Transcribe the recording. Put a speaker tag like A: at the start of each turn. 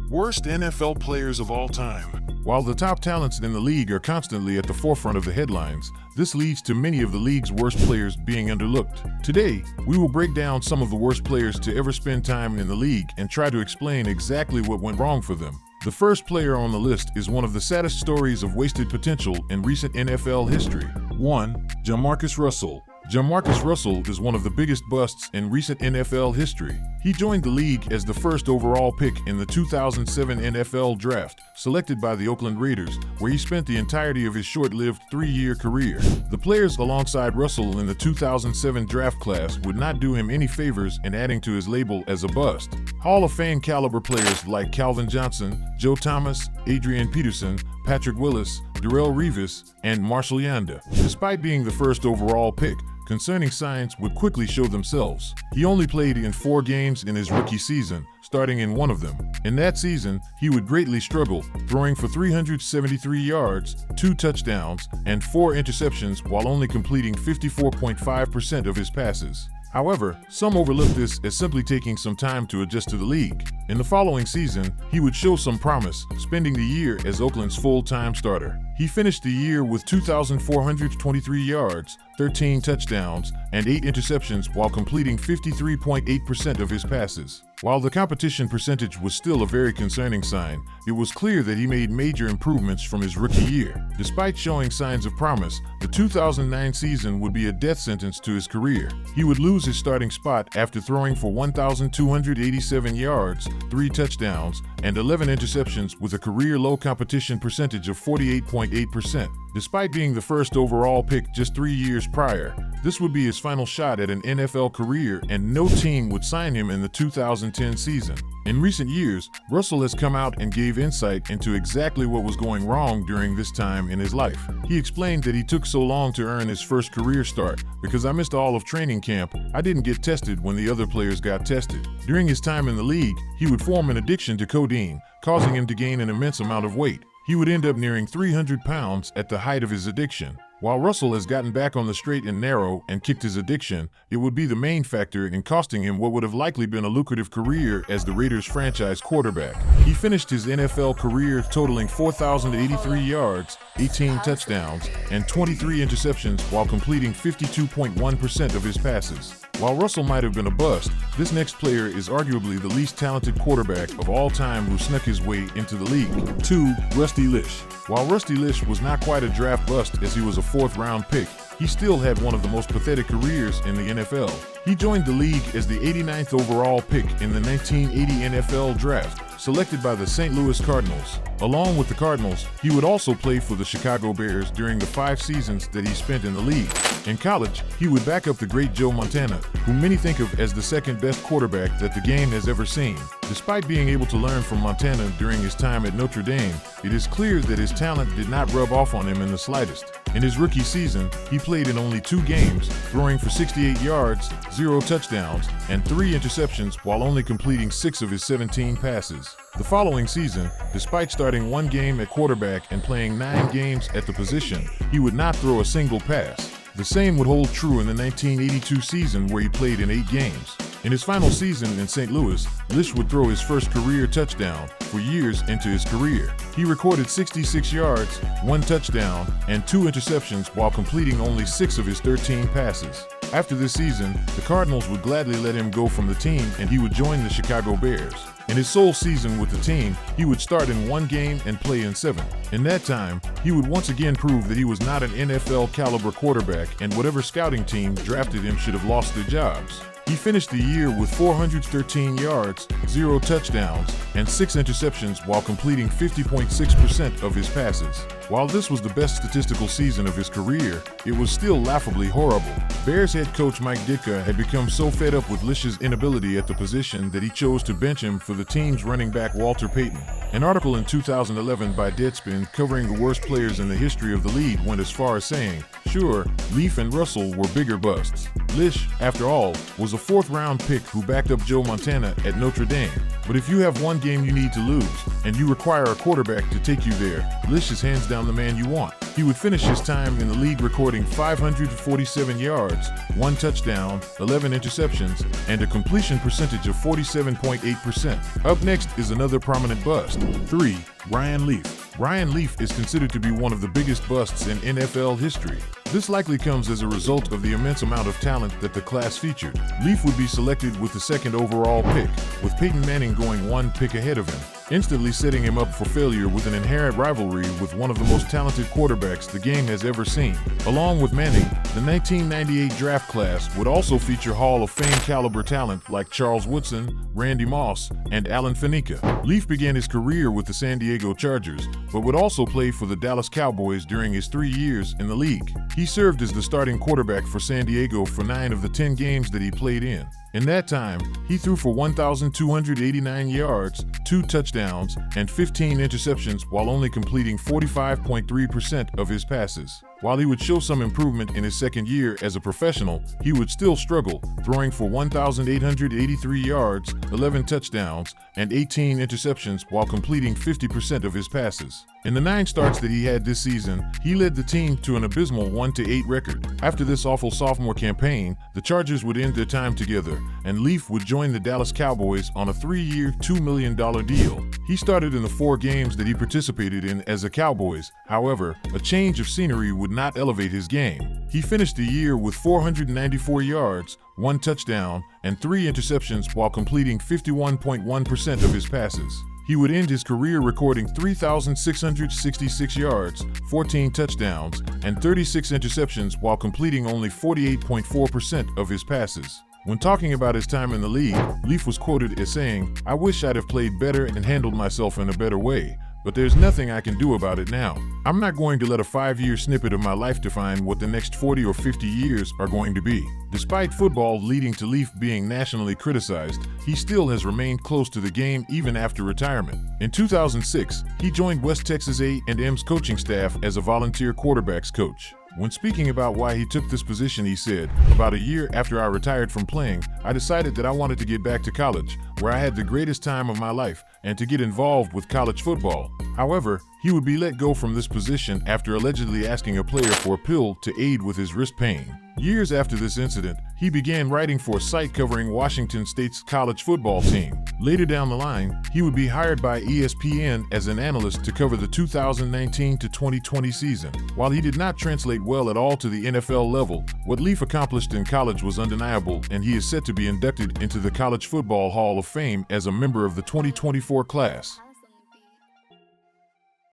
A: Worst NFL players of all time.
B: While the top talents in the league are constantly at the forefront of the headlines, this leads to many of the league's worst players being underlooked. Today, we will break down some of the worst players to ever spend time in the league and try to explain exactly what went wrong for them. The first player on the list is one of the saddest stories of wasted potential in recent NFL history. 1. Jamarcus Russell. Jamarcus Russell is one of the biggest busts in recent NFL history. He joined the league as the first overall pick in the 2007 NFL Draft, selected by the Oakland Raiders, where he spent the entirety of his short-lived 3-year career. The players alongside Russell in the 2007 draft class would not do him any favors in adding to his label as a bust. Hall of Fame caliber players like Calvin Johnson, Joe Thomas, Adrian Peterson, Patrick Willis, Darrelle Revis, and Marshall Yanda. Despite being the first overall pick, concerning signs would quickly show themselves. He only played in 4 games in his rookie season, starting in one of them. In that season, he would greatly struggle, throwing for 373 yards, 2 touchdowns, and 4 interceptions while only completing 54.5% of his passes. However, some overlook this as simply taking some time to adjust to the league. In the following season, he would show some promise, spending the year as Oakland's full-time starter. He finished the year with 2,423 yards, 13 touchdowns, and 8 interceptions while completing 53.8% of his passes. While the competition percentage was still a very concerning sign, it was clear that he made major improvements from his rookie year. Despite showing signs of promise, the 2009 season would be a death sentence to his career. He would lose his starting spot after throwing for 1,287 yards, 3 touchdowns, and 11 interceptions with a career-low competition percentage of 48.8%. Despite being the first overall pick just 3 years prior, this would be his final shot at an NFL career, and no team would sign him in the 2010 season. In recent years, Russell has come out and gave insight into exactly what was going wrong during this time in his life. He explained that he took so long to earn his first career start because I missed all of training camp. I didn't get tested when the other players got tested. During his time in the league, he would form an addiction to codeine, causing him to gain an immense amount of weight. He would end up nearing 300 pounds at the height of his addiction. While Russell has gotten back on the straight and narrow and kicked his addiction, it would be the main factor in costing him what would have likely been a lucrative career as the Raiders' franchise quarterback. He finished his NFL career totaling 4,083 yards, 18 touchdowns, and 23 interceptions while completing 52.1% of his passes. While Russell might have been a bust, this next player is arguably the least talented quarterback of all time who snuck his way into the league. 2. Rusty Lish. While Rusty Lish was not quite a draft bust as he was a 4th-round pick, he still had one of the most pathetic careers in the NFL. He joined the league as the 89th overall pick in the 1980 NFL Draft, selected by the St. Louis Cardinals. Along with the Cardinals, he would also play for the Chicago Bears during the 5 seasons that he spent in the league. In college, he would back up the great Joe Montana, who many think of as the second-best quarterback that the game has ever seen. Despite being able to learn from Montana during his time at Notre Dame, it is clear that his talent did not rub off on him in the slightest. In his rookie season, he played in only 2 games, throwing for 68 yards, 0 touchdowns, and 3 interceptions while only completing 6 of his 17 passes. The following season, despite starting 1 game at quarterback and playing 9 games at the position, he would not throw a single pass. The same would hold true in the 1982 season where he played in 8 games. In his final season in St. Louis, Lish would throw his first career touchdown for years into his career. He recorded 66 yards, 1 touchdown, and 2 interceptions while completing only 6 of his 13 passes. After this season, the Cardinals would gladly let him go from the team and he would join the Chicago Bears. In his sole season with the team, he would start in 1 game and play in 7. In that time, he would once again prove that he was not an NFL caliber quarterback, and whatever scouting team drafted him should have lost their jobs. He finished the year with 413 yards, 0 touchdowns, and 6 interceptions while completing 50.6% of his passes. While this was the best statistical season of his career, it was still laughably horrible. Bears head coach Mike Ditka had become so fed up with Lish's inability at the position that he chose to bench him for the team's running back Walter Payton. An article in 2011 by Deadspin covering the worst players in the history of the league went as far as saying, sure, Leaf and Russell were bigger busts. Lish, after all, was a 4th-round pick who backed up Joe Montana at Notre Dame. But if you have 1 game you need to lose, and you require a quarterback to take you there, Leach is hands down the man you want. He would finish his time in the league recording 547 yards, 1 touchdown, 11 interceptions, and a completion percentage of 47.8%. Up next is another prominent bust. 3. Ryan Leaf. Ryan Leaf is considered to be one of the biggest busts in NFL history. This likely comes as a result of the immense amount of talent that the class featured. Leaf would be selected with the 2nd overall pick, with Peyton Manning going 1 pick ahead of him, instantly setting him up for failure with an inherent rivalry with one of the most talented quarterbacks the game has ever seen. Along with Manning, the 1998 draft class would also feature Hall of Fame caliber talent like Charles Woodson, Randy Moss, and Alan Faneca. Leaf began his career with the San Diego Chargers, but would also play for the Dallas Cowboys during his 3 years in the league. He served as the starting quarterback for San Diego for 9 of the 10 games that he played in. In that time, he threw for 1,289 yards, 2 touchdowns, and 15 interceptions while only completing 45.3% of his passes. While he would show some improvement in his 2nd year as a professional, he would still struggle, throwing for 1,883 yards, 11 touchdowns, and 18 interceptions while completing 50% of his passes. In the 9 starts that he had this season, he led the team to an abysmal 1-8 record. After this awful sophomore campaign, the Chargers would end their time together, and Leaf would join the Dallas Cowboys on a 3-year, $2 million deal. He started in the 4 games that he participated in as a Cowboys. However, a change of scenery would not elevate his game. He finished the year with 494 yards, 1 touchdown, and 3 interceptions while completing 51.1% of his passes. He would end his career recording 3,666 yards, 14 touchdowns, and 36 interceptions while completing only 48.4% of his passes. When talking about his time in the league, Leaf was quoted as saying, "I wish I'd have played better and handled myself in a better way, but there's nothing I can do about it now. I'm not going to let a 5-year snippet of my life define what the next 40 or 50 years are going to be." Despite football leading to Leaf being nationally criticized, he still has remained close to the game even after retirement. In 2006, he joined West Texas A&M's coaching staff as a volunteer quarterbacks coach. When speaking about why he took this position, he said, "About a year after I retired from playing, I decided that I wanted to get back to college, where I had the greatest time of my life, and to get involved with college football." However, he would be let go from this position after allegedly asking a player for a pill to aid with his wrist pain. Years after this incident, he began writing for a site covering Washington State's college football team. Later down the line, he would be hired by ESPN as an analyst to cover the 2019 to 2020 season. While he did not translate well at all to the NFL level, what Leaf accomplished in college was undeniable, and he is set to be inducted into the College Football Hall of Fame as a member of the 2024 class.